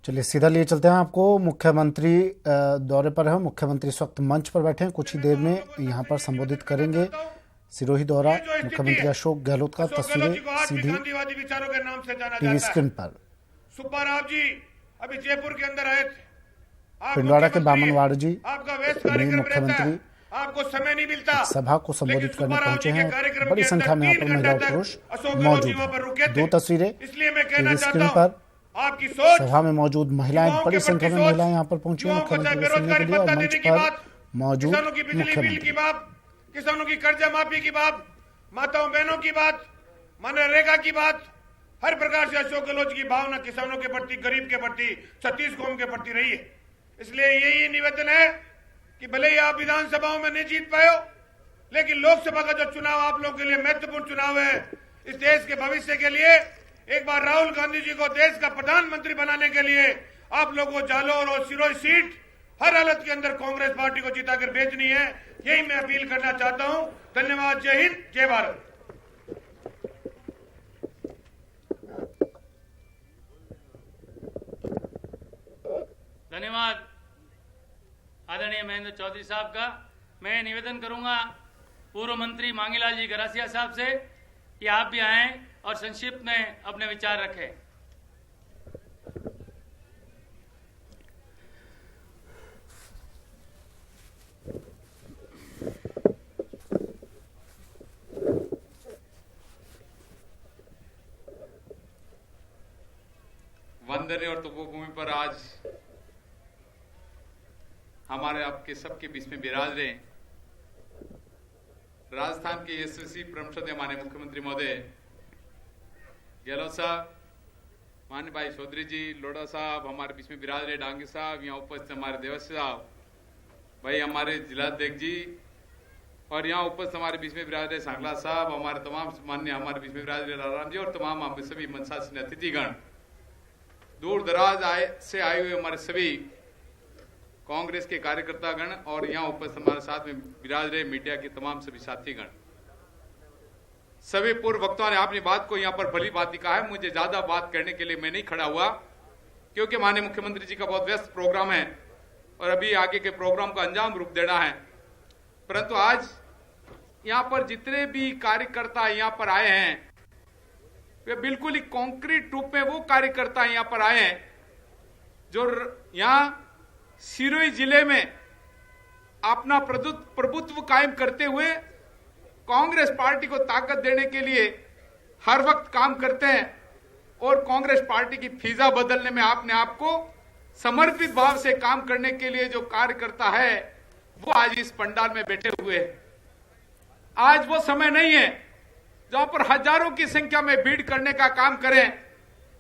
चलिए सीधा लिए चलते हैं आपको। मुख्यमंत्री दौरे पर है, मुख्यमंत्री इस वक्त मंच पर बैठे हैं, कुछ ही देर में यहाँ पर संबोधित करेंगे। सिरोही दौरा मुख्यमंत्री अशोक गहलोत का, तस्वीरें सीधी टीवी स्क्रीन पर। सुब्बा राव जी अभी जयपुर के अंदर आए थे, पिंडवाड़ा के बामन वाड़ जी आपका व्यस्त कार्यक्रम मुख्यमंत्री आपको समय नहीं मिलता, सभा को संबोधित करने पहुंचे हैं। बड़ी संख्या में यहाँ पर महिला और पुरुष मौजूद हैं। दो तस्वीरें टीवी स्क्रीन पर। आपकी सोच सभा में मौजूद महिलाएं, बड़ी संख्या में महिलाएं यहाँ पर पहुंची मुख्यमंत्री को सुनने के लिए, और मंच पर मौजूद किसानों की बिजली बिल की बात, किसानों की कर्जा माफी की बात, माताओं बहनों की बात, मनरेगा की बात, हर प्रकार से अशोक गहलोत की भावना किसानों के प्रति, गरीब के प्रति, छत्तीस कौम के प्रति रही है। इसलिए यही निवेदन है कि भले ही आप विधानसभाओं में नहीं जीत पाए हो, लेकिन लोकसभा का जो चुनाव आप लोगों के लिए महत्वपूर्ण चुनाव है, इस देश के भविष्य के लिए एक बार राहुल गांधी जी को देश का प्रधानमंत्री बनाने के लिए आप लोगों को जालौर और सिरोही सीट हर हालत के अंदर कांग्रेस पार्टी को जिताकर भेजनी है। यही मैं अपील करना चाहता हूं। धन्यवाद। जय हिंद, जय भारत। धन्यवाद आदरणीय महेंद्र चौधरी साहब का। मैं निवेदन करूंगा पूर्व मंत्री मांगीलाल जी गरासिया साहब से कि आप भी आएं और संक्षिप्त में अपने विचार रखें। वंदनीय और तपोभूमि पर आज हमारे आपके सबके बीच में विराज रहे राजस्थान के यशस्वी परमश्रद्धेय माननीय मुख्यमंत्री महोदय गहलोत साहब, माननीय भाई चौधरी जी, लोढ़ा साहब, हमारे बीच में विराज रहे डांगे साहब, यहाँ उपस्थित हमारे देवस्य साहब, भाई हमारे जिलाध्यक्ष जी, और यहाँ उपस्थित हमारे बीच में विराज रहे सांगला साहब, हमारे तमाम माननीय हमारे बीच में विराज रहे लालाराम जी, और तमाम हम सभी मनसासीन अतिथिगण, दूर दराज से आए हुए हमारे सभी कांग्रेस के कार्यकर्तागण, और यहाँ उपस्थित हमारे साथ में विराज रहे मीडिया के तमाम सभी साथीगण, सभी पूर्व वक्ताओं ने अपनी बात को यहाँ पर भली बात कहा है। मुझे ज्यादा बात करने के लिए मैं नहीं खड़ा हुआ, क्योंकि माननीय मुख्यमंत्री जी का बहुत व्यस्त प्रोग्राम है और अभी आगे के प्रोग्राम को अंजाम रूप देना है। परंतु आज यहाँ पर जितने भी कार्यकर्ता यहाँ पर आए हैं, वे बिल्कुल ही कॉन्क्रीट रूप में वो कार्यकर्ता यहाँ पर आए हैं जो यहाँ सिरोही जिले में अपना प्रभुत्व कायम करते हुए कांग्रेस पार्टी को ताकत देने के लिए हर वक्त काम करते हैं, और कांग्रेस पार्टी की फिजा बदलने में अपने आप को समर्पित भाव से काम करने के लिए जो कार्यकर्ता है वो आज इस पंडाल में बैठे हुए हैं। आज वो समय नहीं है जहां पर हजारों की संख्या में भीड़ करने का काम करें,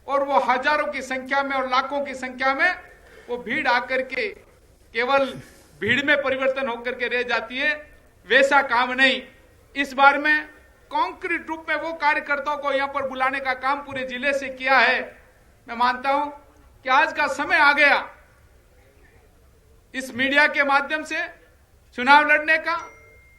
और वो हजारों की संख्या में और लाखों की संख्या में वो भीड़ आकर के केवल भीड़ में परिवर्तन होकर के रह जाती है। वैसा काम नहीं, इस बार में कॉन्क्रीट रूप में वो कार्यकर्ताओं को यहाँ पर बुलाने का काम पूरे जिले से किया है। मैं मानता हूं कि आज का समय आ गया इस मीडिया के माध्यम से चुनाव लड़ने का।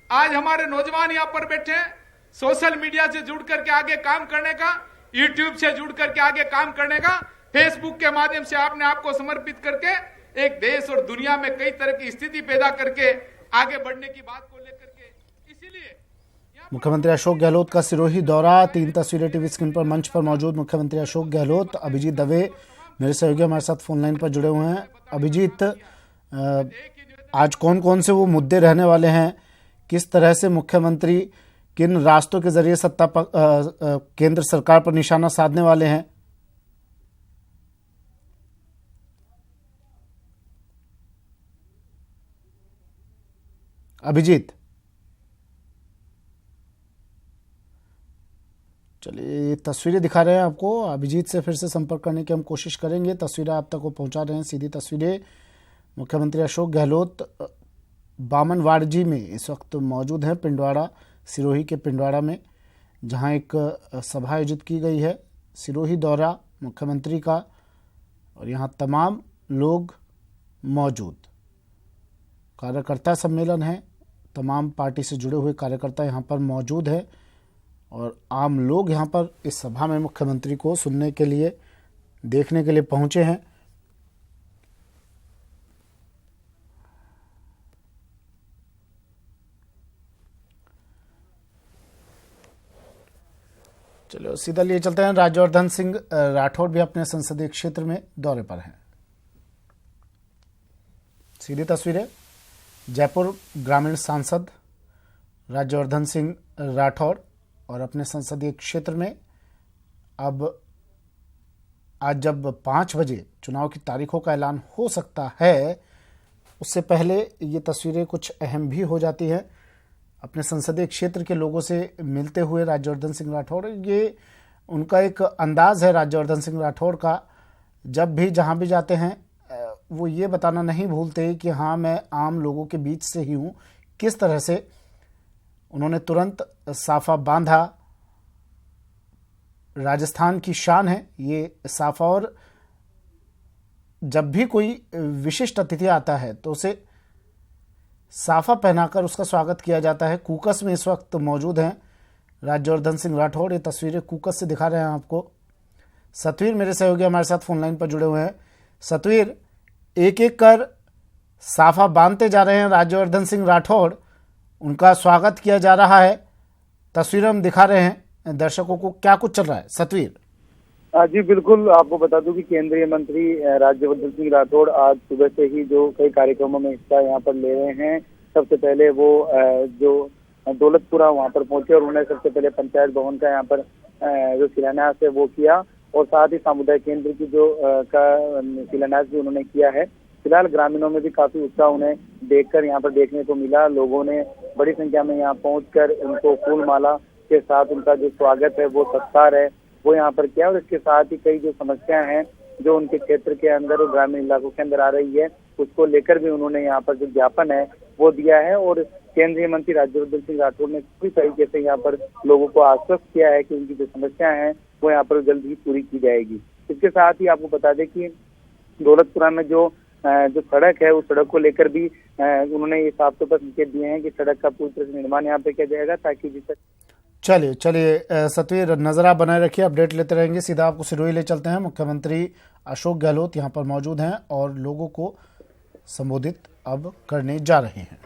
आज हमारे नौजवान यहाँ पर बैठे हैं, सोशल मीडिया से जुड़ करके आगे काम करने का, यूट्यूब से जुड़ करके आगे काम करने का, फेसबुक के माध्यम से आपने आपको समर्पित करके एक देश और दुनिया में कई तरह की स्थिति पैदा करके आगे बढ़ने की बात को लेकर के, इसीलिए मुख्यमंत्री अशोक गहलोत का सिरोही दौरा। 3 तस्वीरें टीवी स्क्रीन पर। मंच पर मौजूद मुख्यमंत्री अशोक गहलोत। अभिजीत दवे मेरे सहयोगी हमारे साथ फोन लाइन पर जुड़े हुए हैं। अभिजीत, आज कौन कौन से वो मुद्दे रहने वाले हैं, किस तरह से मुख्यमंत्री किन रास्तों के जरिए केंद्र सरकार पर निशाना साधने वाले हैं? अभिजीत, चलिए तस्वीरें दिखा रहे हैं आपको। अभिजीत से फिर से संपर्क करने की हम कोशिश करेंगे। तस्वीरें आप तक को पहुंचा रहे हैं, सीधी तस्वीरें। मुख्यमंत्री अशोक गहलोत बामन वाड़ जी में इस वक्त मौजूद हैं, पिंडवाड़ा, सिरोही के पिंडवाड़ा में, जहां एक सभा आयोजित की गई है। सिरोही दौरा मुख्यमंत्री का, और यहां तमाम लोग मौजूद। कार्यकर्ता सम्मेलन है, तमाम पार्टी से जुड़े हुए कार्यकर्ता यहाँ पर मौजूद हैं, और आम लोग यहाँ पर इस सभा में मुख्यमंत्री को सुनने के लिए, देखने के लिए पहुँचे हैं। चलो सीधा लिए चलते हैं। राज्यवर्धन सिंह राठौड़ भी अपने संसदीय क्षेत्र में दौरे पर हैं। सीधी तस्वीरें। जयपुर ग्रामीण सांसद राज्यवर्धन सिंह राठौड़ और अपने संसदीय क्षेत्र में अब आज जब 5 बजे चुनाव की तारीखों का ऐलान हो सकता है, उससे पहले ये तस्वीरें कुछ अहम भी हो जाती हैं। अपने संसदीय क्षेत्र के लोगों से मिलते हुए राज्यवर्धन सिंह राठौड़, ये उनका एक अंदाज है राज्यवर्धन सिंह राठौड़ का, जब भी जहां भी जाते हैं वो ये बताना नहीं भूलते कि हाँ मैं आम लोगों के बीच से ही हूँ। किस तरह से उन्होंने तुरंत साफा बांधा, राजस्थान की शान है ये साफा, और जब भी कोई विशिष्ट अतिथि आता है तो उसे साफा पहनाकर उसका स्वागत किया जाता है। कूकस में इस वक्त मौजूद हैं राज्यवर्धन सिंह राठौड़। ये तस्वीरें कूकस से दिखा रहे हैं आपको। सतवीर मेरे सहयोगी हमारे साथ फोन लाइन पर जुड़े हुए हैं। सतवीर, एक एक कर साफा बांधते जा रहे हैं राज्यवर्धन सिंह राठौड़, उनका स्वागत किया जा रहा है। तस्वीरें हम दिखा रहे हैं दर्शकों को, क्या कुछ चल रहा है सतवीर? जी बिल्कुल, आपको बता दूं कि केंद्रीय मंत्री राज्यवर्धन सिंह राठौड़ आज सुबह से ही जो कई कार्यक्रमों में हिस्सा यहाँ पर ले रहे हैं। सबसे पहले वो जो दौलतपुरा वहाँ पर पहुंचे और उन्होंने सबसे पहले पंचायत भवन का यहाँ पर जो शिलान्यास है वो किया, और साथ ही सामुदायिक केंद्र की जो का शिलान्यास भी उन्होंने किया है। फिलहाल ग्रामीणों में भी काफी उत्साह उन्हें देखकर यहाँ पर देखने को मिला। लोगों ने बड़ी संख्या में यहाँ पहुंचकर उनको फूल माला के साथ उनका जो स्वागत है, वो सत्कार है, वो यहाँ पर किया। और इसके साथ ही कई जो समस्याएं हैं जो उनके क्षेत्र के अंदर और ग्रामीण इलाकों के अंदर आ रही है, उसको लेकर भी उन्होंने यहाँ पर जो ज्ञापन है वो दिया है। और केंद्रीय मंत्री राज्यवर्धन सिंह राठौड़ ने पूरी तरीके से यहाँ पर लोगों को आश्वस्त किया है कि उनकी जो समस्याएं हैं वो यहाँ पर जल्द ही पूरी की जाएगी। इसके साथ ही आपको बता दें कि दौलतपुरा में जो सड़क है उस सड़क को लेकर भी उन्होंने ये साफ तौर पर संकेत दिए हैं कि सड़क का पूरी तरह से निर्माण यहाँ पे किया जाएगा, ताकि जिससे चलिए सतवीर, नजर आप बनाए रखिए, अपडेट लेते रहेंगे। सीधा आपको सिरोही ले चलते हैं। मुख्यमंत्री अशोक गहलोत यहाँ पर मौजूद हैं और लोगों को संबोधित अब करने जा रहे हैं।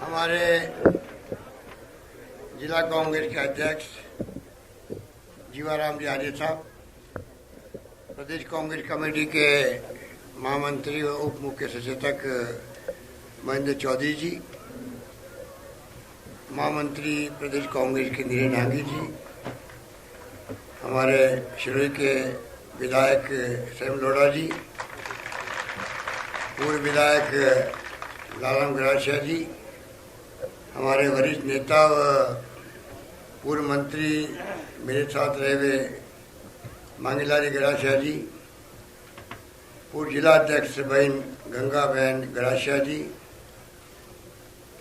हमारे जिला कांग्रेस के अध्यक्ष जीवाराम जी आर्य साहब, प्रदेश कांग्रेस कमेटी के महामंत्री व उप मुख्य सचेतक महेंद्र चौधरी जी, महामंत्री प्रदेश कांग्रेस के नीरे नागी जी, हमारे शिरोही के विधायक सैम लोढ़ा जी, पूर्व विधायक लालम गरासिया जी, हमारे वरिष्ठ नेता व पूर्व मंत्री मेरे साथ रहे हुए मांगीलाल गरासिया जी, पूर्व जिला अध्यक्ष बहन गंगा बहन गरासिया जी,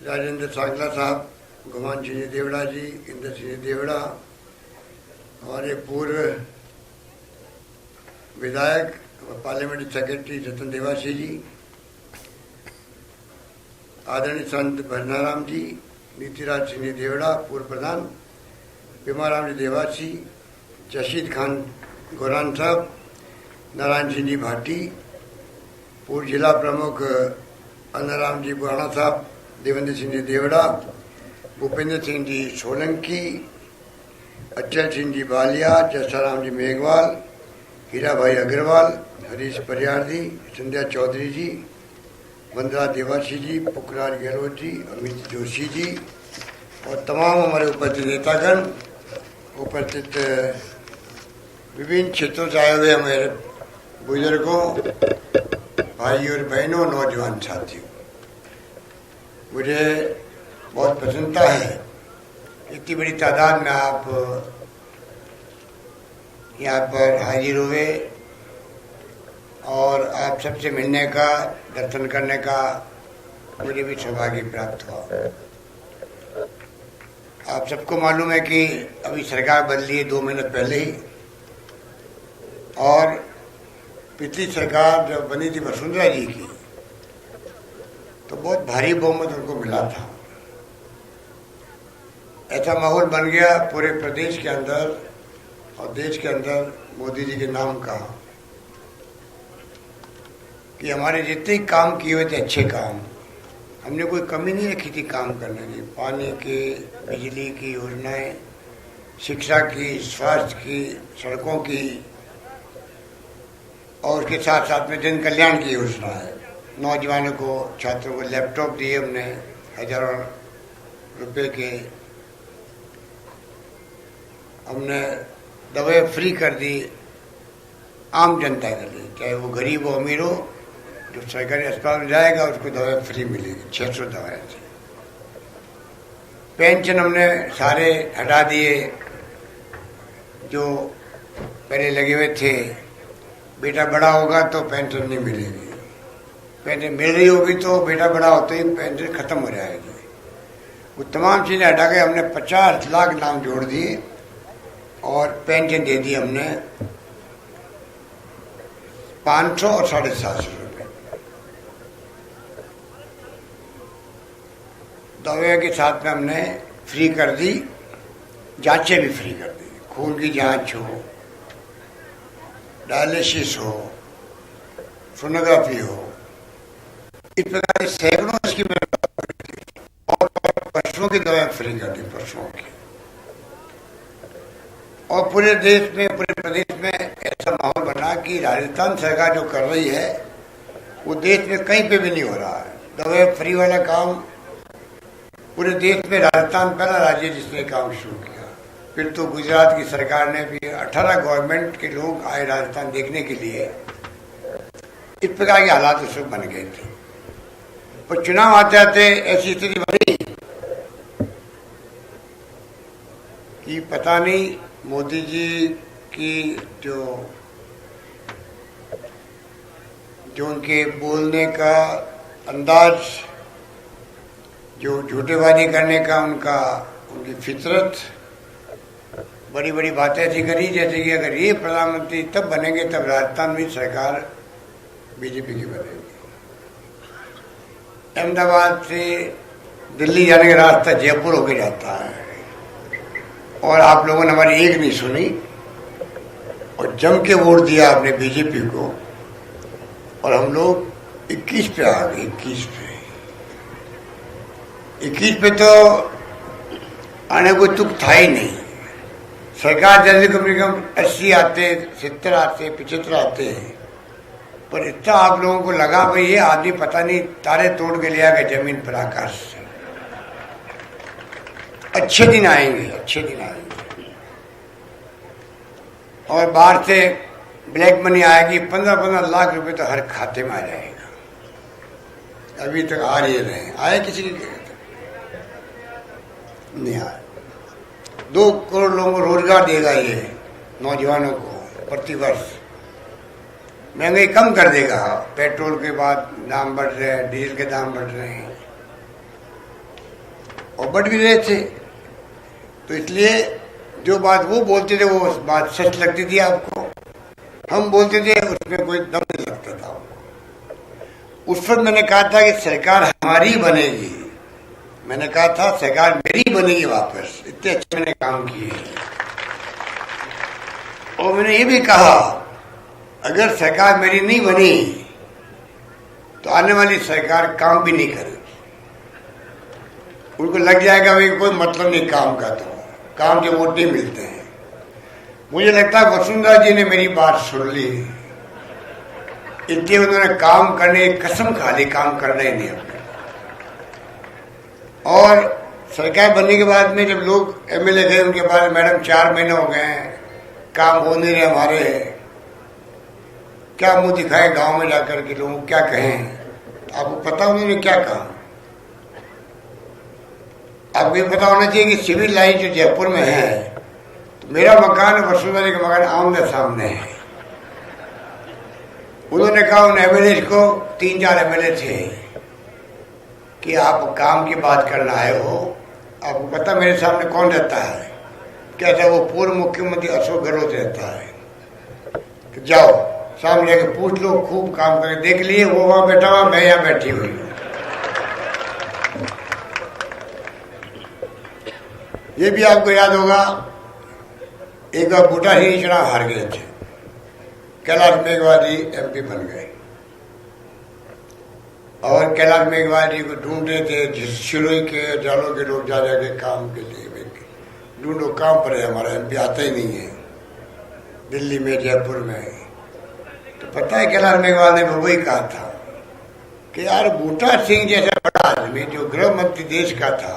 राजेंद्र सांगला साहब, गुमान सिंह देवड़ा जी, इंद्र सिंह देवड़ा, हमारे पूर्व विधायक व पार्लियामेंट्री सेक्रेटरी रतन देवासी जी, आदरणीय संत भरनाराम जी, नीतिराज सिंह देवड़ा पूर्व प्रधान, भीमाराम जी देवासी, जशीद खान गोरान साहब, नारायण सिंह जी भाटी, पूर्व जिला प्रमुख अन्नाराम जी बुराना साहब, देवेंद्र सिंह जी देवड़ा, भूपेंद्र सिंह जी सोलंकी, अचल सिंह जी बालिया, जसाराम जी मेघवाल, हीरा भाई अग्रवाल, हरीश परियारदी, संध्या चौधरी जी, वंदना देवासी जी, पुखराज गहलोत जी, अमित जोशी जी और तमाम हमारे उपस्थित नेतागण, उपस्थित विभिन्न क्षेत्रों से आए हुए हमारे बुजुर्गों, भाई और बहनों, नौजवान साथियों, मुझे बहुत प्रसन्नता है इतनी बड़ी तादाद में आप यहाँ पर हाजिर हुए और आप सबसे मिलने का, दर्शन करने का मुझे भी सौभाग्य प्राप्त हुआ। आप सबको मालूम है कि अभी सरकार बदली है 2 महीने पहले ही, और पिछली सरकार जब बनी थी वसुंधरा जी की तो बहुत भारी बहुमत उनको मिला था। ऐसा माहौल बन गया पूरे प्रदेश के अंदर और देश के अंदर मोदी जी के नाम का कि हमारे जितने काम किए हुए थे अच्छे काम हमने कोई कमी नहीं रखी थी काम करने की। पानी की, बिजली की योजनाएं, शिक्षा की, स्वास्थ्य की, सड़कों की, और उसके साथ साथ में जन कल्याण की योजना है। नौजवानों को, छात्रों को लैपटॉप दिए हमने हजारों रुपए के। हमने दवाएं फ्री कर दी आम जनता के लिए, चाहे वो गरीब हो अमीर हो। जो सरकारी अस्पताल में जाएगा उसको दवाएं फ्री मिलेगी, 600 दवाएं थी। पेंशन हमने सारे हटा दिए जो पहले लगे हुए थे। बेटा बड़ा होगा तो पेंशन नहीं मिलेगी, पेंशन मिल रही होगी तो बेटा बड़ा होते ही पेंशन खत्म हो जाएगी। वो तमाम चीजें हटा के हमने 50 लाख नाम जोड़ दिए और पेंशन दे दी हमने 500 और 750 रुपये। दवाइयों के साथ में हमने फ्री कर दी, जांचें भी फ्री कर दी। खून की जांच हो, डायलिसिस हो, सोनोग्राफी हो, इस प्रकार के सैकड़ों स्कीमें। और पशुओं की दवाएं फ्री कर दी, पशुओं की। और पूरे देश में, पूरे प्रदेश में ऐसा माहौल बना कि राजस्थान सरकार जो कर रही है वो देश में कहीं पे भी नहीं हो रहा है। दवाएं फ्री वाला काम पूरे देश में राजस्थान पहला राज्य जिसने काम शुरू किया। फिर तो गुजरात की सरकार ने भी 18 गवर्नमेंट के लोग आए राजस्थान देखने के लिए। इस प्रकार के हालात उस वक्त बन गए थे। और चुनाव आते आते ऐसी स्थिति बनी कि पता नहीं मोदी जी की जो उनके बोलने का अंदाज, जो झूठेबाजी करने का उनकी फितरत, बड़ी बड़ी बातें ऐसी करी जैसे कि अगर ये प्रधानमंत्री तब बनेंगे तब राजस्थान में सरकार बीजेपी की बनेगी। अहमदाबाद से दिल्ली जाने का रास्ता जयपुर होके जाता है और आप लोगों ने हमारी एक नहीं सुनी और जम के वोट दिया आपने बीजेपी को और हम लोग 21 पे आ गए। 21 पे तो आने को तुक था ही नहीं। सरकार जल्दी कम से कम 80 आते, 70 आते, 75 आते हैं, पर इतना आप लोगों को लगा भाई ये आदमी पता नहीं तारे तोड़ के ले आएगा जमीन पर आकाश से। अच्छे दिन आएंगे, अच्छे दिन आएंगे। और बाहर से ब्लैक मनी आएगी, 15-15 लाख रुपए तो हर खाते में आ जाएगा। अभी तक आ रहे रहे, आए किसी के नहीं आए। 2 करोड़ लोगों को रोजगार देगा ये, नौजवानों को प्रति वर्ष। महंगाई कम कर देगा। पेट्रोल के बाद दाम बढ़ रहे हैं, डीजल के दाम बढ़ रहे हैं और बढ़ भी रहे थे। तो इसलिए जो बात वो बोलते थे वो बात सच लगती थी आपको, हम बोलते थे उसमें कोई दम नहीं लगता था। उस वक्त मैंने कहा था कि सरकार हमारी बनेगी, मैंने कहा था सरकार मेरी बनेगी वापस। इतने अच्छे मैंने काम किए। और मैंने ये भी कहा अगर सरकार मेरी नहीं बनी तो आने वाली सरकार काम भी नहीं करेगी। उनको लग जाएगा भाई कोई मतलब नहीं काम का, तो काम के वोट नहीं मिलते हैं। मुझे लगता है वसुंधरा जी ने मेरी बात सुन ली, इसलिए उन्होंने काम करने की कसम खा ली, काम करना ही नहीं अपने। और सरकार बनने के बाद में जब लोग एमएलए गए उनके बाद मैडम 4 महीने हो गए हैं, काम हो नहीं रहे हमारे, क्या मुंह दिखाए गांव में जाकर के लोगों क्या कहें। आपको पता उन्होंने क्या कहा? आपको ये पता होना चाहिए कि सिविल लाइन जो जयपुर में है, तो मेरा मकान और वसुंधरा का मकान आमने सामने है। उन्होंने कहा उन एमएलए को, 3-4 एमएलए थे, कि आप काम की बात करना आए हो। आपको पता मेरे सामने कौन रहता है? कहता है वो पूर्व मुख्यमंत्री अशोक गहलोत रहता है। तो जाओ सामने के पूछ लो, खूब काम करके देख लिए, वो वहां बैठा हुआ, मैं यहाँ बैठी हुई हूँ। ये भी आपको याद होगा, एक बार बूटा ही चुनाव हार गए थे, कैलाश मेघवाल जी एमपी बन गए। और कैलाश मेघवाल जी को ढूंढ रहे थे, शिलोई के जालों के लोग जा जाके काम के लिए ढूंढो, काम पर है, हमारा एमपी आता ही नहीं है दिल्ली में, जयपुर में। तो पता है कैलाश मेघवाल ने वही कहा था कि यार बूटा सिंह जैसा बड़ा आदमी जो गृह मंत्री देश का था,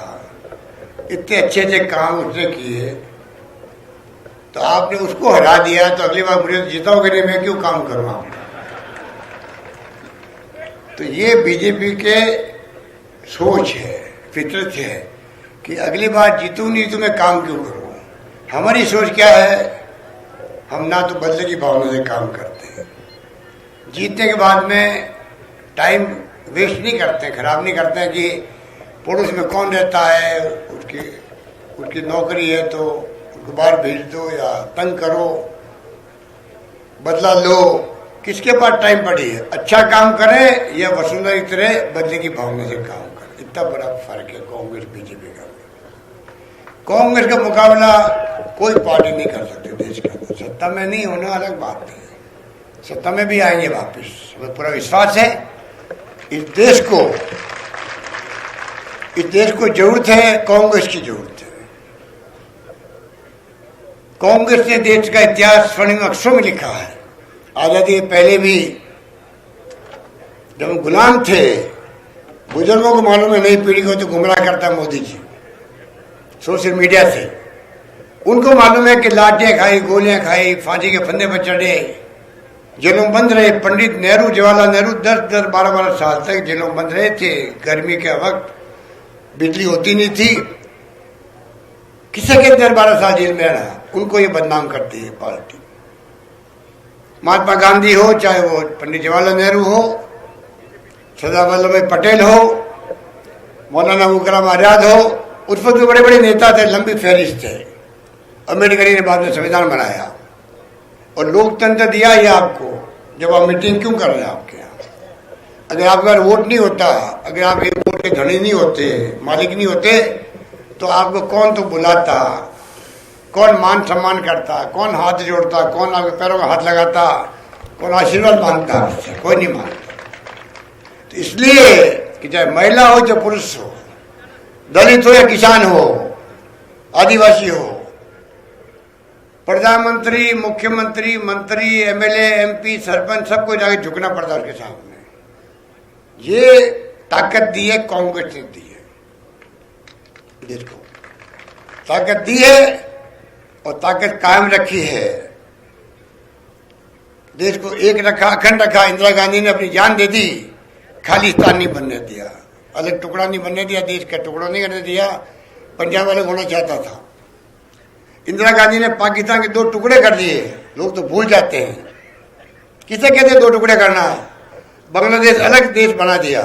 इतने अच्छे अच्छे काम उसने किए, तो आपने उसको हरा दिया, तो अगली बार मुझे जिताओगे नहीं, मैं क्यों काम करूं आपका। तो ये बीजेपी के सोच है, फितरत है कि अगली बार जीतूं नहीं तो मैं काम क्यों करूं। हमारी सोच क्या है, हम ना तो बदले की भावना से काम करते हैं, जीतने के बाद में टाइम वेस्ट नहीं करते, खराब नहीं करते हैं कि पड़ोस में कौन रहता है, उसकी नौकरी है तो उसको बाहर भेज दो या तंग करो, बदला लो। किसके पास टाइम पड़ी है, अच्छा काम करे या वसुंधरा की तरह बदले की भावना से काम करे। इतना बड़ा फर्क है कांग्रेस बीजेपी का। कांग्रेस का मुकाबला कोई पार्टी नहीं कर सकती देश के अंदर। सत्ता में नहीं होना अलग बात है, सत्ता में भी आएंगे वापिस, हमें पूरा विश्वास है। इस देश को जरूरत है, कांग्रेस की जरूरत है। कांग्रेस ने देश का इतिहास स्वर्णिम अक्षरों में लिखा है। आजादी के पहले भी जब गुलाम थे, बुजुर्गों को मालूम है, नई पीढ़ी को तो गुमराह करता मोदी जी सोशल मीडिया से। उनको मालूम है कि लाठियां खाई, गोलियां खाई, फांसी के फंदे पर चढ़े, जेलों बंद रहे। पंडित नेहरू, जवाहरलाल नेहरू 10-10, 12-12 साल तक जेलों बंद रहे थे। गर्मी के वक्त बिजली होती नहीं थी, किसे के 10-12 साल जेल में रहा, उनको ये बदनाम करती है पार्टी। महात्मा गांधी हो, चाहे वो पंडित जवाहरलाल नेहरू हो, सरदार वल्लभ भाई पटेल हो, मौलाना अबुल कलाम आजाद हो, उस वक्त भी बड़े बड़े नेता थे, लंबी फहरिस्त थे। अम्बेडकर ने बाद में संविधान बनाया और लोकतंत्र दिया ही आपको। जब आप मीटिंग क्यों कर रहे हैं आपके यहाँ? अगर आपके पास वोट नहीं होता, अगर आप एक वोट के धनी नहीं होते, मालिक नहीं होते, तो आपको कौन तो बुलाता, कौन मान सम्मान करता, कौन हाथ जोड़ता, कौन आपके पैरों में हाथ लगाता, कौन आशीर्वाद मांगता? कोई नहीं मांगता। तो इसलिए कि चाहे महिला हो चाहे पुरुष हो, दलित हो या किसान हो, आदिवासी हो, प्रधानमंत्री, मुख्यमंत्री, मंत्री, एमएलए, एमपी, सरपंच, सबको जाके झुकना पड़ता है उसके सामने। ये ताकत दी है कांग्रेस ने, दी है देश को, ताकत दी है और ताकत कायम रखी है। देश को एक रखा, अखंड रखा। इंदिरा गांधी ने अपनी जान दे दी, खालिस्तान नहीं बनने दिया, अलग टुकड़ा नहीं बनने दिया, देश का टुकड़ा नहीं करने दिया। पंजाब वाले होना चाहता था। इंदिरा गांधी ने पाकिस्तान के 2 टुकड़े कर दिए। लोग तो भूल जाते हैं, किसे कहते हैं 2 टुकड़े करना? बांग्लादेश अलग देश बना दिया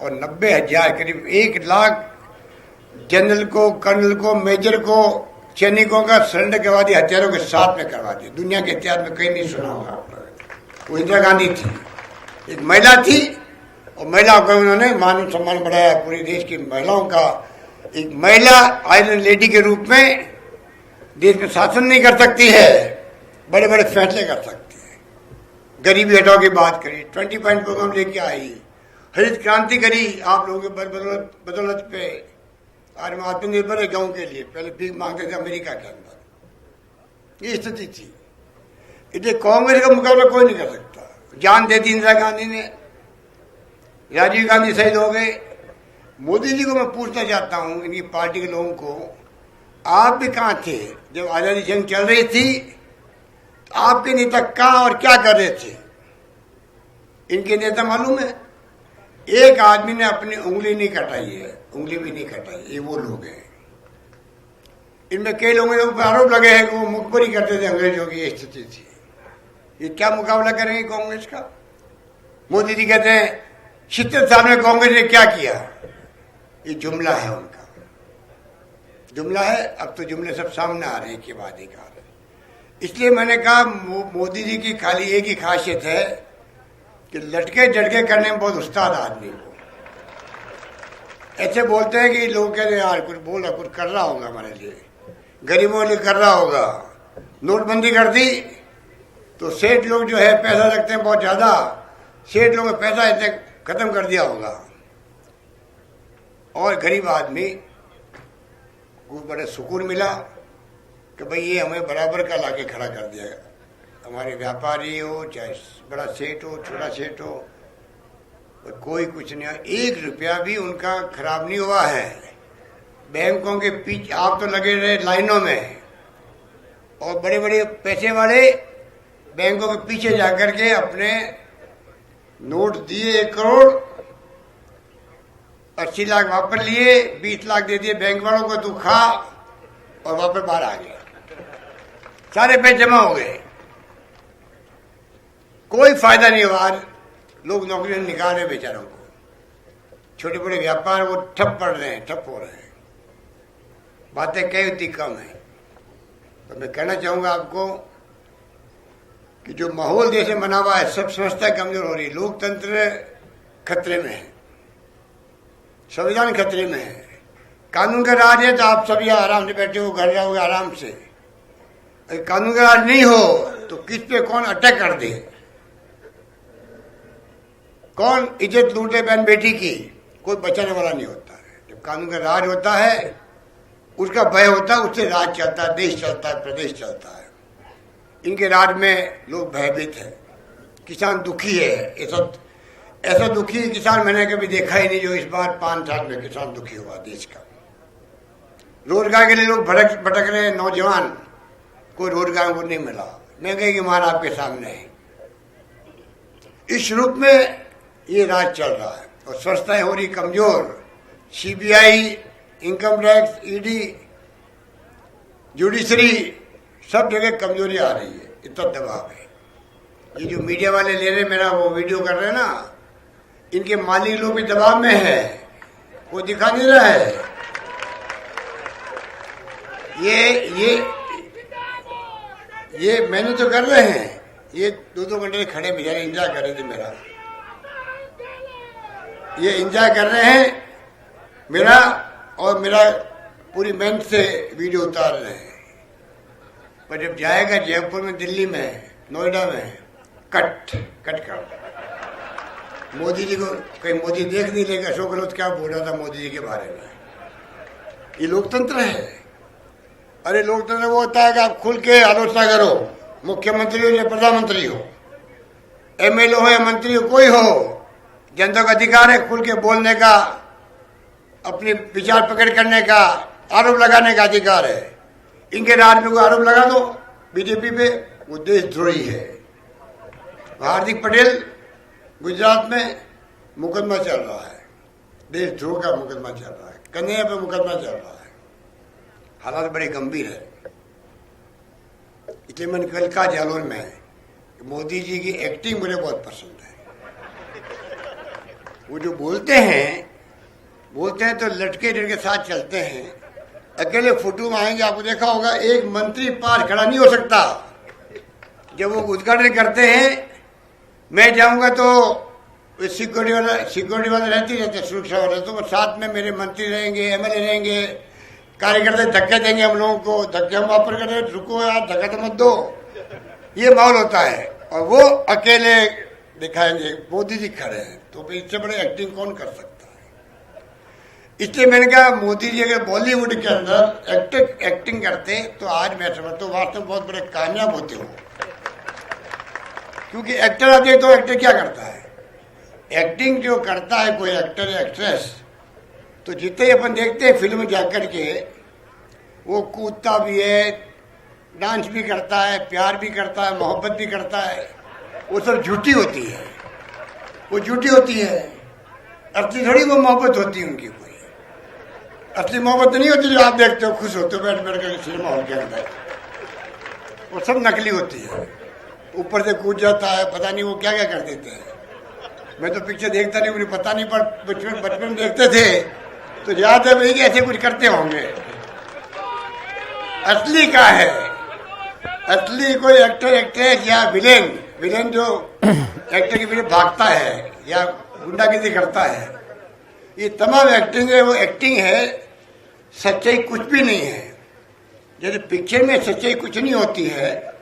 और 90,000 करीब 1 लाख जनरल को, कर्नल को, मेजर को, सैनिकों का सरेंडर करवा दिया, हथियारों के साथ में करवा दिया। दुनिया के इतिहास में कहीं नहीं सुना होगा। वो इंदिरा गांधी थी, एक महिला थी और महिलाओं को उन्होंने मान सम्मान बढ़ाया। पूरे देश की महिलाओं का, एक महिला आयरन लेडी के रूप में देश में शासन नहीं कर सकती है, बड़े बड़े फैसले कर सकती है। गरीबी हटाओ की बात करी, 20 पॉइंट प्रोग्राम लेके आई, हरित क्रांति करी आप लोगों के बदौलत पे। आज हम आत्मनिर्भर है गाँव के लिए, पहले भीख मांगते थे अमेरिका के अंदर, ये स्थिति थी। इसलिए कांग्रेस का मुकाबला कोई नहीं कर सकता। जान दे दी इंदिरा गांधी ने, राजीव गांधी शहीद हो गए। मोदी जी को मैं पूछना चाहता हूं, इनकी पार्टी के लोगों को, आप भी कहां थे जब आजादी जंग चल रही थी? तो आपके नेता कहां और क्या कर रहे थे? इनके नेता मालूम है, एक आदमी ने अपनी उंगली नहीं कटाई है, उंगली भी नहीं कटाई। ये वो लोग हैं। इनमें कई लोगों के ऊपर आरोप लगे हैं कि वो मुखबरी करते थे अंग्रेजों की। ये स्थिति थी। ये क्या मुकाबला करेंगे कांग्रेस का? मोदी जी कहते हैं 70 साल में कांग्रेस ने क्या किया? ये जुमला है, उनका जुमला है। अब तो जुमले सब सामने आ रहे हैं कि बाद एक आ रहे। इसलिए मैंने कहा मोदी जी की खाली एक ही खासियत है कि लटके झटके करने में बहुत उस्ताद आदमी को। ऐसे बोलते हैं कि लोग कहते हैं यार कुछ बोला, कुछ कर रहा होगा हमारे लिए, गरीबों के लिए कर रहा होगा। नोटबंदी कर दी तो सेठ लोग जो है पैसा रखते हैं बहुत ज्यादा। सेठ लोग में पैसा ऐसे खत्म कर दिया होगा और गरीब आदमी को बड़ा सुकून मिला कि भाई ये हमें बराबर का लाके खड़ा कर दिया। हमारे व्यापारी हो चाहे बड़ा सेठ हो छोटा सेठ हो, कोई कुछ नहीं, 1 रुपया भी उनका खराब नहीं हुआ है। बैंकों के पीछे आप तो लगे रहे लाइनों में और बड़े बड़े पैसे वाले बैंकों के पीछे जाकर के अपने नोट दिए 1 करोड़, 80 लाख वापस लिए, 20 लाख दे दिए बैंक वालों को, तू खा, और वापस बाहर आ गया। सारे पैसे जमा हो गए, कोई फायदा नहीं हुआ। लोग नौकरियां निकाल रहे बेचारों को, छोटे बड़े व्यापार वो ठप पड़ रहे हैं, ठप हो रहे हैं। बातें कई उतनी कम है। तो मैं कहना चाहूंगा आपको कि जो माहौल जैसे बना हुआ है, सब संस्था कमजोर हो रही है, लोकतंत्र खतरे में है, संविधान खतरे में है। कानून का राज है तो आप सभी आराम से बैठे हो, घर रहोगे आराम से। अगर कानून का राज नहीं हो तो किस पे कौन अटैक कर दे, कौन इज्जत लूटे बहन बेटी की, कोई बचाने वाला नहीं होता है। जब कानून का राज होता है, उसका भय होता है, उससे राज चलता है, देश चलता है, प्रदेश चलता है। इनके राज में लोग भयभीत है, किसान दुखी है। ऐसा दुखी किसान मैंने कभी देखा ही नहीं जो इस बार 5 साल में किसान दुखी हुआ देश का। रोजगार के लिए लोग भटक रहे हैं, नौजवान कोई रोजगार को नहीं मिला, महंगाई की मार आपके सामने है। इस रूप में ये राज चल रहा है और संस्थाएं हो रही कमजोर। CBI, income tax, ED, judiciary, सब जगह कमजोरी आ रही है, इतना दबाव है। ये जो मीडिया वाले ले रहे मेरा वो वीडियो कर रहे हैं ना, इनके मालिक लोग भी दबाव में है, वो दिखा नहीं रहा है। ये मैंने तो कर रहे हैं, ये 2-2 घंटे खड़े बेचारे एंजॉय कर रहे थे मेरा, ये एंजॉय कर रहे हैं मेरा, और मेरा पूरी मेहनत से वीडियो उतार रहे हैं। पर जब जाएगा जयपुर में, दिल्ली में, नोएडा में, कट कर मोदी जी को कहीं मोदी देख नहीं लेगा। अशोक गहलोत क्या बोल रहा था मोदी जी के बारे में। ये लोकतंत्र है। अरे लोकतंत्र वो होता है कि आप खुल के आलोचना करो, मुख्यमंत्री हो या प्रधानमंत्री हो, एमएलए हो या मंत्री हो, कोई हो, जनता का अधिकार है खुल के बोलने का, अपने विचार प्रकट करने का, आरोप लगाने का अधिकार है। इनके राज में कोई आरोप लगा दो बीजेपी पे, वो देशद्रोही है। हार्दिक पटेल गुजरात में मुकदमा चल रहा है, देशद्रोह का मुकदमा चल रहा है, कन्हैया पे मुकदमा चल रहा है। हालात बड़े गंभीर है। इसलिए मैंने कल कहा जालौर में, मोदी जी की एक्टिंग मुझे बहुत पसंद है। वो जो बोलते हैं तो लटके के साथ चलते हैं। अकेले फोटो में आएंगे, आपको देखा होगा एक मंत्री पास खड़ा नहीं हो सकता। जब वो उद्घाटन करते हैं, मैं जाऊंगा तो सिक्योरिटी वाले रहते सुरक्षा वाले, तो साथ में मेरे मंत्री रहेंगे, एमएलए रहेंगे, कार्यकर्ता धक्के देंगे हम लोगों को, धक्के हम वापस कर रहे, रुको यार धक्का तो मत दो, ये माहौल होता है। और वो अकेले दिखाएंगे मोदी जी खड़े हैं, तो इससे बड़े एक्टिंग कौन कर सकता है। इसलिए मैंने कहा मोदी जी अगर बॉलीवुड के अंदर एक्टिंग करते तो आज मैं समझता हूँ वास्तव में बहुत बड़े कामयाब होते हो। क्योंकि एक्टर आप देखते हो, एक्टर क्या करता है, एक्टिंग जो करता है कोई एक्टर या एक्ट्रेस, तो जितने अपन देखते हैं फिल्म जाकर के, वो कूदता भी है, डांस भी करता है, प्यार भी करता है, मोहब्बत भी करता है, वो सब झूठी होती है, वो झूठी होती है। असली थोड़ी वो मोहब्बत होती है उनकी, कोई असली मोहब्बत नहीं होती जो आप देखते हो, खुश होते हो बैठ कर सिनेमा हॉल के अंदर, वो सब नकली होती है। ऊपर से कूद जाता है, पता नहीं वो क्या क्या कर देते हैं। मैं तो पिक्चर देखता नहीं, मुझे पता नहीं, पर बचपन देखते थे तो याद है भाई कि ऐसे कुछ करते होंगे। असली क्या है, असली कोई एक्टर एक्ट्रेस या विलेन जो एक्टर के पीछे भागता है या गुंडागिरी करता है, ये तमाम एक्टिंग है। वो एक्टिंग है, सच्चाई कुछ भी नहीं है। जैसे पिक्चर में सच्चाई कुछ नहीं होती है,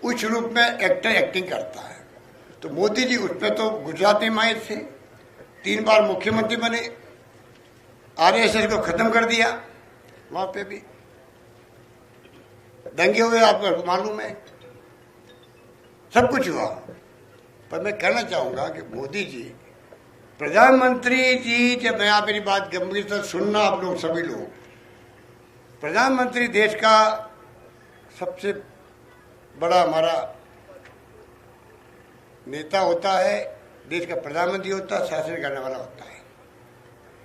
उस रूप में एक्टर एक्टिंग करता है। तो मोदी जी उस पर तो गुजरात में माहिर थे, 3 बार मुख्यमंत्री बने, आरएसएस को खत्म कर दिया, वहां पे भी दंगे हुए, आपको मालूम है, सब कुछ हुआ। पर मैं कहना चाहूंगा कि मोदी जी, प्रधानमंत्री जी, जब मैं आप मेरी बात गंभीरता सुनना आप लोग सभी लोग, प्रधानमंत्री देश का सबसे बड़ा हमारा नेता होता है, देश का प्रधानमंत्री होता है, शासन करने वाला होता है,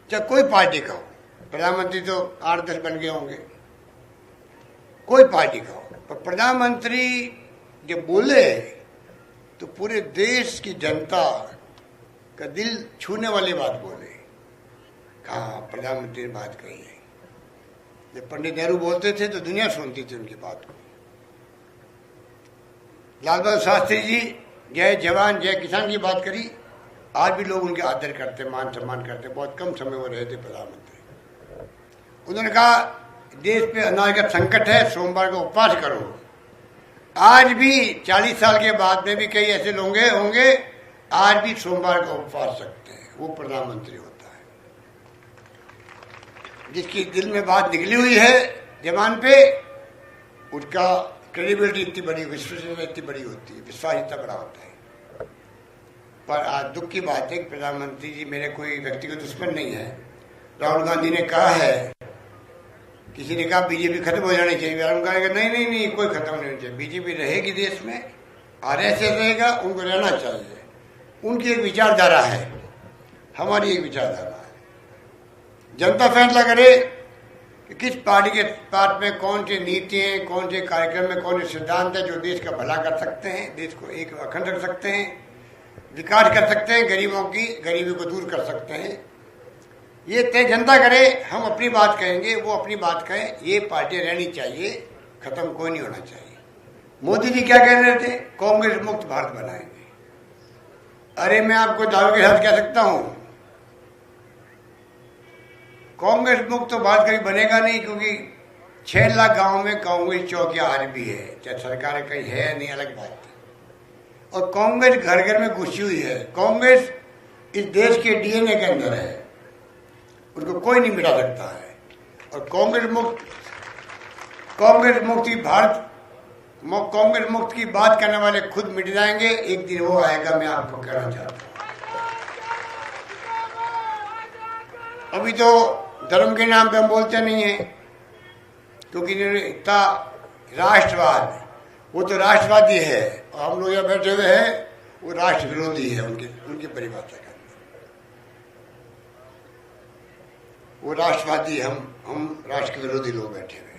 चाहे कोई पार्टी का हो। प्रधानमंत्री तो 8-10 बन गए होंगे, कोई पार्टी का हो, पर प्रधानमंत्री जब बोले तो पूरे देश की जनता का दिल छूने वाली बात बोले। कहा प्रधानमंत्री ने बात कही है। जब पंडित नेहरू बोलते थे तो दुनिया सुनती थी उनकी बात को। लाल बहादुर शास्त्री जी जय जवान जय किसान की बात करी, आज भी लोग उनके आदर करते, मान सम्मान करते। बहुत कम समय वो रहे थे प्रधानमंत्री। उन्होंने कहा देश पे अनाज का संकट है, सोमवार को उपवास करो। आज भी 40 साल के बाद में भी कई ऐसे लोग होंगे आज भी सोमवार का उपवास रखते हैं। वो प्रधानमंत्री होता है जिसकी दिल में बात निकली हुई है जवान पे, उसका क्रेडिबिलिटी इतनी बड़ी, विश्वसनीयता इतनी बड़ी होती है, विश्वास इतना बड़ा होता है। पर आज दुख की बात है कि प्रधानमंत्री जी मेरे कोई व्यक्तिगत दुश्मन नहीं है। राहुल गांधी ने कहा है, किसी ने कहा बीजेपी खत्म हो जानी चाहिए, राहुल गांधी कहा नहीं, कोई खत्म नहीं होनी चाहिए। बीजेपी रहेगी देश में, आरएसएस रहेगा, उनको रहना चाहिए। उनकी एक विचारधारा है, हमारी एक विचारधारा है। जनता फैसला करे कि किस पार्टी के पार्ट में कौन सी नीति है, कौन से कार्यक्रम में कौन से सिद्धांत है जो देश का भला कर सकते हैं, देश को एक अखंड रख सकते हैं, विकास कर सकते हैं, गरीबी को दूर कर सकते हैं। ये तय जनता करे। हम अपनी बात कहेंगे, वो अपनी बात कहें। ये पार्टियां रहनी चाहिए, खत्म कोई नहीं होना चाहिए। मोदी जी क्या कह रहे थे, कांग्रेस मुक्त भारत बनाएंगे। अरे मैं आपको दावे के साथ कह सकता हूं, कांग्रेस मुक्त तो भारत कभी बनेगा नहीं, क्योंकि 6 लाख गांव में कांग्रेस चौकियां आज भी है, चाहे सरकार कहीं है नहीं, अलग बात है। और कांग्रेस घर घर में घुसी हुई है। कांग्रेस इस देश के डीएनए के अंदर है, उनको कोई नहीं मिटा सकता है। और कांग्रेस मुक्त की बात करने वाले खुद मिट जाएंगे। एक दिन वो आएगा, मैं आपको कहना चाहता हूं। अभी तो धर्म के नाम पे हम बोलते नहीं है, क्योंकि इतना राष्ट्रवाद, वो तो राष्ट्रवादी है, और हम लोग यहाँ बैठे हुए हैं वो राष्ट्र विरोधी है। उनकी परिभाषा का वो राष्ट्रवादी, हम राष्ट्र के विरोधी लोग बैठे हुए।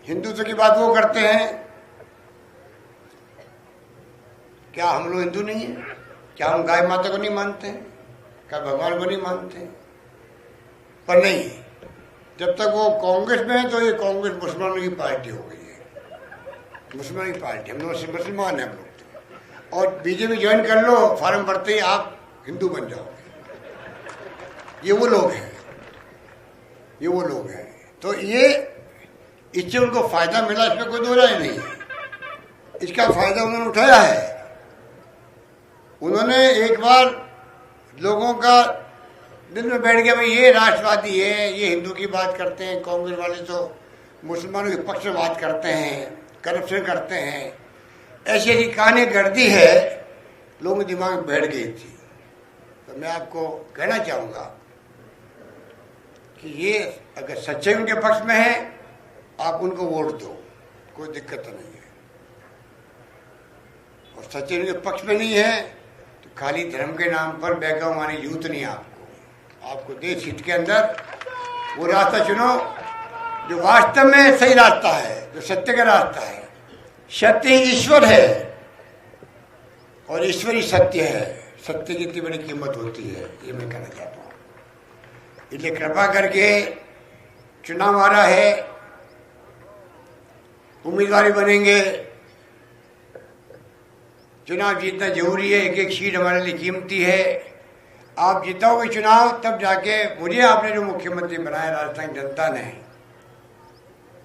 हिंदुत्व की बात वो करते हैं। क्या हम लोग हिंदू नहीं है? क्या हम गाय माता को नहीं मानते हैं? क्या भगवान को नहीं मानते? पर नहीं, जब तक वो कांग्रेस में है तो ये कांग्रेस मुसलमानों की पार्टी हो गई है। मुसलमानों की पार्टी, हम लोग मुसलमान हैं हम लोग। और बीजेपी ज्वाइन कर लो, फॉर्म भरते ही आप हिंदू बन जाओगे। ये वो लोग हैं। तो ये इससे उनको फायदा मिला, इसमें कोई दो राय नहीं है। इसका फायदा उन्होंने उठाया है। उन्होंने एक बार लोगों का दिल में बैठ गया, भाई ये राष्ट्रवादी है, ये हिंदू की बात करते हैं, कांग्रेस वाले तो मुसलमानों के पक्ष में बात करते हैं, करप्शन करते हैं, ऐसी ऐसी कहानी गर्दी है, लोगों के दिमाग में बैठ गई थी। तो मैं आपको कहना चाहूंगा कि ये अगर सच्चे उनके पक्ष में है, आप उनको वोट दो, कोई दिक्कत नहीं है। और सच्चे उनके पक्ष में नहीं है तो खाली धर्म के नाम पर बहकावे वाली यूथ नहीं। आपको देश हित के अंदर वो रास्ता चुनो जो वास्तव में सही रास्ता है, जो सत्य का रास्ता है। सत्य ही ईश्वर है और ईश्वर ही सत्य है। सत्य की इतनी बड़ी कीमत होती है, ये मैं कहना चाहता हूँ। इसलिए कृपा करके चुनाव आ रहा है, उम्मीदवार बनेंगे, चुनाव जीतना जरूरी है। एक एक सीट हमारे लिए कीमती है। आप जीताओगे चुनाव तब जाके मुझे आपने जो मुख्यमंत्री बनाया राजस्थान जनता ने,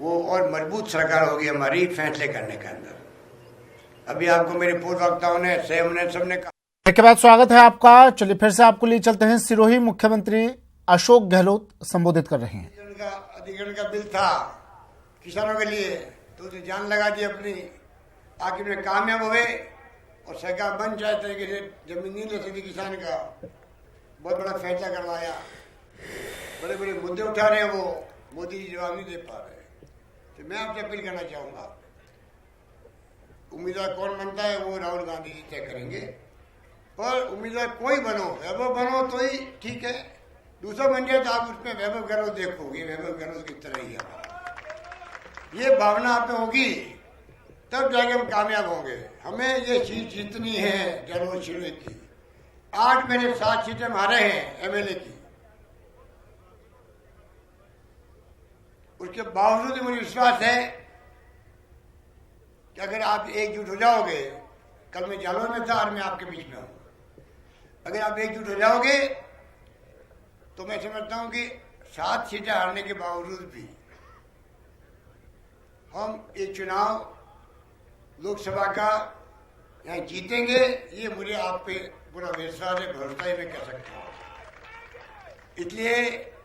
वो और मजबूत सरकार होगी हमारी फैसले करने के अंदर। अभी आपको मेरे पूर्व वक्ताओं ने सबने कहा। के बाद स्वागत है आपका। चलिए फिर से आपको लिए चलते हैं सिरोही। मुख्यमंत्री अशोक गहलोत संबोधित कर रहे हैं। अधिग्रहण का बिल था किसानों के लिए, तो उसने जान लगा दी अपनी, आखिर में कामयाब हुए और सरकार बन जाए तरीके से जमीन नहीं ले सकती किसान का, बहुत बड़ा फैसला करवाया। बड़े बड़े मुद्दे उठा रहे हैं, वो मोदी जी जवाब नहीं दे पा रहे। तो मैं आपसे अपील करना चाहूंगा, उम्मीदवार कौन बनता है वो राहुल गांधी जी तय करेंगे, पर उम्मीदवार कोई बनो, वैभव बनो तो ही ठीक है, दूसरा बन जाए तो आप उसमें वैभव गहलोत देखोगे, वैभव गहलोत की तरह ही है। ये भावना आप में होगी तब जाके हम कामयाब होंगे। हमें ये सीट जीतनी है जलोर शिरोही की। 8 में से 7 सीटें हमारे हैं एमएलए की, उसके बावजूद मुझे विश्वास है कि अगर आप एकजुट हो जाओगे, कल मैं जालौर में था और मैं आपके बीच में हूं, अगर आप एकजुट हो जाओगे तो मैं समझता हूं कि 7 सीटें हारने के बावजूद भी हम एक चुनाव लोकसभा का यहाँ जीतेंगे। ये मुझे आप पे पूरा विश्वास है, भरोसा ही मैं कह सकता हूँ। इसलिए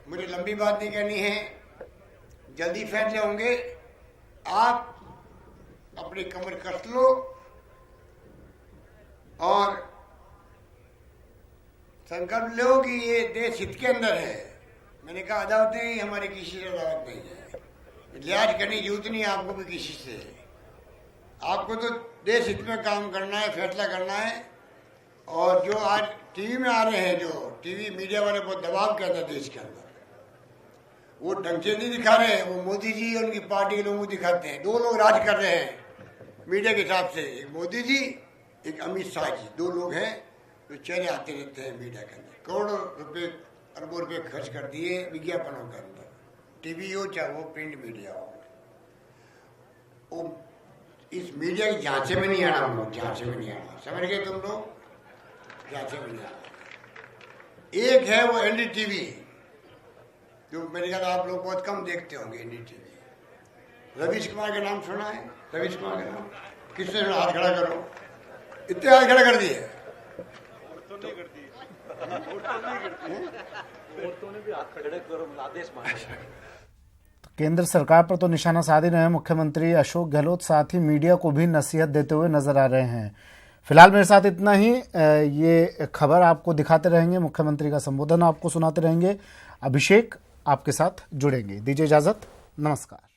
मुझे लंबी बात नहीं करनी है, जल्दी फैसले होंगे। आप अपनी कमर कस लो और संकल्प लो कि ये देश हित के अंदर है। मैंने कहा अदालतें हमारी किसी से अदालत नहीं है, लिहाज करने की जरूरत नहीं है आपको भी किसी से। आपको तो देश हित में काम करना है, फैसला करना है। और जो आज टीवी में आ रहे हैं, जो टीवी मीडिया वाले बहुत दबाव करते हैं देश के अंदर, वो ढंग से नहीं दिखा रहे हैं। वो मोदी जी और उनकी पार्टी के लोगों को दिखाते हैं। 2 लोग राज कर रहे हैं मीडिया के हिसाब से, एक मोदी जी, एक अमित शाह जी। 2 लोग हैं जो चेहरे आते रहते हैं मीडिया के अंदर। करोड़ों रुपए, अरबों रुपए खर्च कर दिए विज्ञापनों के अंदर, टीवी हो चाहे वो प्रिंट मीडिया हो। वो इस मीडिया की जांच में नहीं आना, हम लोग जांच में नहीं आना, समझ गए तुम लोग, जांच में नहीं आना। एक है वो एनडीटीवी, जो मेरे ख्याल आप लोग बहुत कम देखते होंगे एनडीटीवी। रवीश कुमार का नाम सुना है? रवीश कुमार का नाम किसने सुना? हाथ खड़ा करो। इतने हाथ खड़ा कर दिए, केंद्र सरकार पर तो निशाना साध ही रहे हैं मुख्यमंत्री अशोक गहलोत, साथ ही मीडिया को भी नसीहत देते हुए नजर आ रहे हैं। फिलहाल मेरे साथ इतना ही। ये खबर आपको दिखाते रहेंगे, मुख्यमंत्री का संबोधन आपको सुनाते रहेंगे। अभिषेक आपके साथ जुड़ेंगे। दीजिए इजाजत, नमस्कार।